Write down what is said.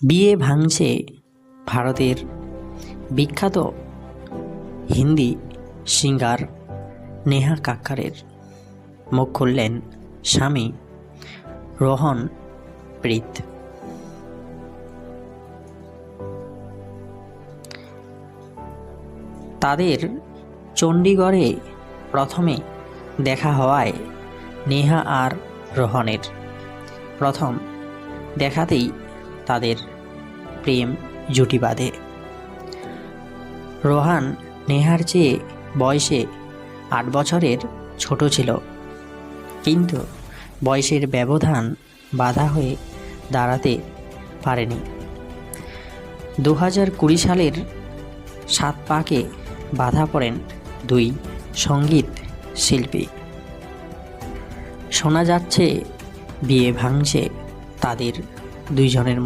বিয়ে ভাঙছে ভারতের বিখ্যাত হিন্দি সিঙ্গার নেহা কাক্কারের। মুখ খুললেন স্বামী রোহন প্রীত। তাদের চণ্ডীগড়ে প্রথমে দেখা হওয়ায় নেহা আর রোহনের প্রথম দেখাতেই তাদের প্রেম জুটি বাঁধে। রোহান নেহার চেয়ে বয়সে 8 বছরের ছোট ছিল, কিন্তু বয়সের ব্যবধান বাধা হয়ে দাঁড়াতে পারেনি। 2020 সালের 7 পাকে বাধা পড়েন দুই সঙ্গীত শিল্পী। শোনা যাচ্ছে বিয়ে ভাঙছে তাদের দুইজনের মধ্যে।